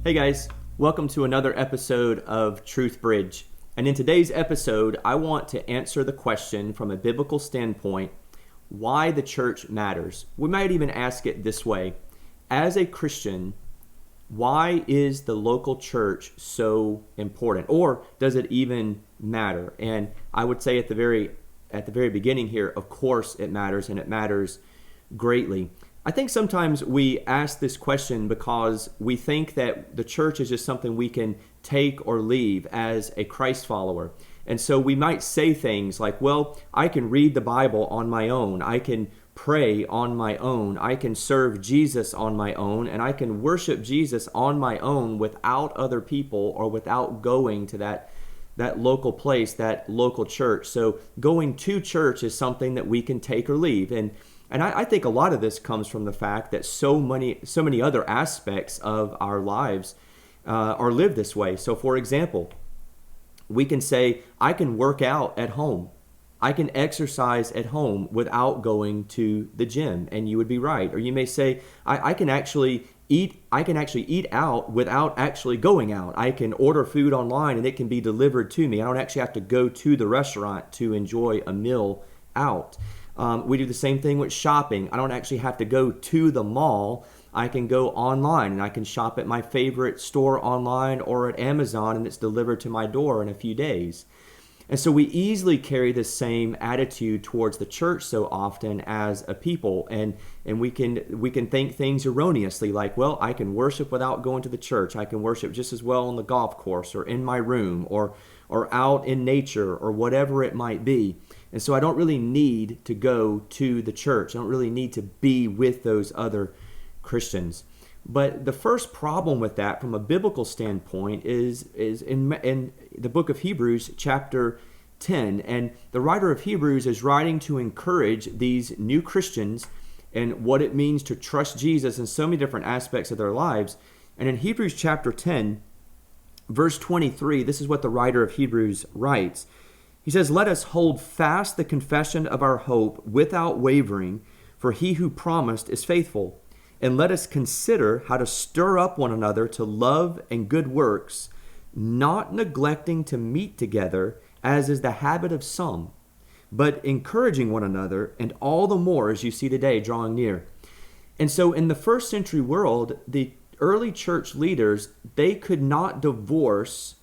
Hey guys, welcome to another episode of Truth Bridge. And in today's episode, I want to answer the question from a biblical standpoint, why the church matters. We might even ask it this way. As a Christian, why is the local church so important? Or does it even matter? And I would say at the very beginning here, of course it matters, and it matters greatly. I think sometimes we ask this question because we think that the church is just something we can take or leave as a Christ follower. And so we might say things like, well, I can read the Bible on my own. I can pray on my own. I can serve Jesus on my own. And I can worship Jesus on my own without other people or without going to that local place, that local church. So going to church is something that we can take or leave. And I think a lot of this comes from the fact that so many other aspects of our lives are lived this way. So for example, we can say, I can work out at home. I can exercise at home without going to the gym. And you would be right. Or you may say, I can actually eat out without actually going out. I can order food online and it can be delivered to me. I don't actually have to go to the restaurant to enjoy a meal out. We do the same thing with shopping. I don't actually have to go to the mall. I can go online and I can shop at my favorite store online or at Amazon, and it's delivered to my door in a few days. And so we easily carry the same attitude towards the church so often as a people, and we can think things erroneously like, well, I can worship without going to the church. I can worship just as well on the golf course or in my room or out in nature or whatever it might be. And so I don't really need to go to the church. I don't really need to be with those other Christians. But the first problem with that from a biblical standpoint is in the book of Hebrews chapter 10. And the writer of Hebrews is writing to encourage these new Christians and what it means to trust Jesus in so many different aspects of their lives. And in Hebrews chapter 10, verse 23, this is what the writer of Hebrews writes. He says, "Let us hold fast the confession of our hope without wavering, for he who promised is faithful. And let us consider how to stir up one another to love and good works, not neglecting to meet together, as is the habit of some, but encouraging one another, and all the more as you see the day drawing near." And so in the first century world, the early church leaders, they could not divorce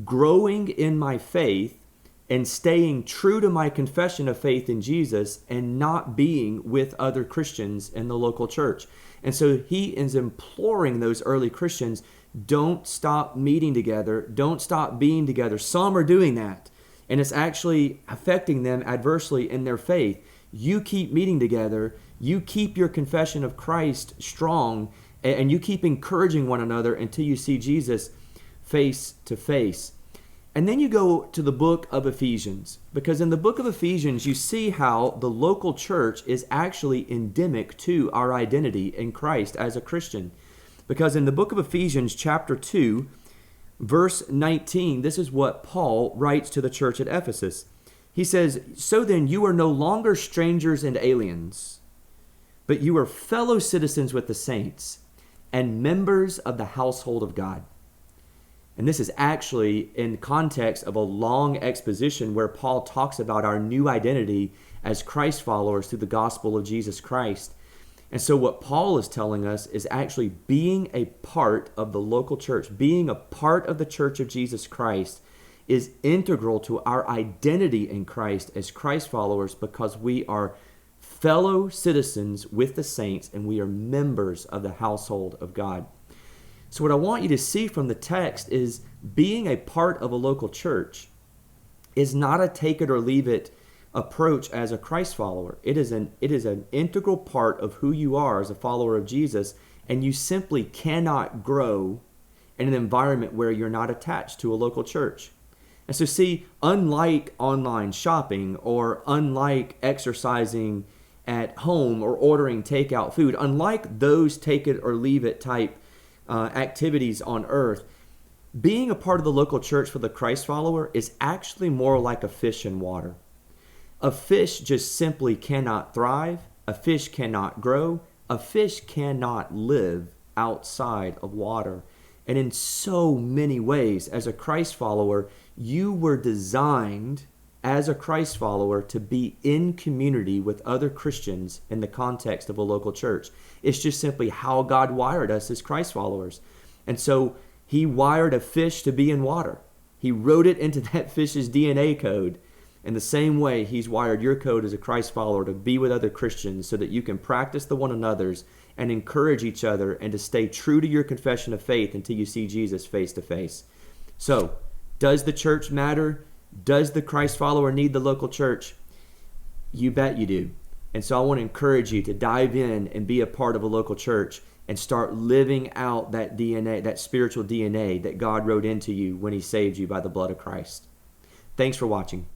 growing in my faith and staying true to my confession of faith in Jesus and not being with other Christians in the local church. And so he is imploring those early Christians, don't stop meeting together, don't stop being together. Some are doing that, and it's actually affecting them adversely in their faith. You keep meeting together, you keep your confession of Christ strong, and you keep encouraging one another until you see Jesus face to face. And then you go to the book of Ephesians, because in the book of Ephesians, you see how the local church is actually endemic to our identity in Christ as a Christian. Because in the book of Ephesians, chapter 2, verse 19, this is what Paul writes to the church at Ephesus. He says, "So then you are no longer strangers and aliens, but you are fellow citizens with the saints and members of the household of God." And this is actually in context of a long exposition where Paul talks about our new identity as Christ followers through the gospel of Jesus Christ. And so what Paul is telling us is actually being a part of the local church, being a part of the church of Jesus Christ is integral to our identity in Christ as Christ followers, because we are fellow citizens with the saints and we are members of the household of God. So what I want you to see from the text is being a part of a local church is not a take it or leave it approach as a Christ follower. It is an integral part of who you are as a follower of Jesus, and you simply cannot grow in an environment where you're not attached to a local church. And so see, unlike online shopping or unlike exercising at home or ordering takeout food, unlike those take it or leave it type activities on earth, being a part of the local church for the Christ follower is actually more like a fish in water. A fish just simply cannot thrive. A fish cannot grow. A fish cannot live outside of water. And in so many ways, as a Christ follower, you were designed as a Christ follower to be in community with other Christians in the context of a local church. It's just simply how God wired us as Christ followers. And so he wired a fish to be in water. He wrote it into that fish's DNA code. In the same way, he's wired your code as a Christ follower to be with other Christians so that you can practice the one another's and encourage each other and to stay true to your confession of faith until you see Jesus face to face. So, does the church matter? Does the Christ follower need the local church? You bet you do. And so I want to encourage you to dive in and be a part of a local church and start living out that DNA, that spiritual DNA that God wrote into you when he saved you by the blood of Christ. Thanks for watching.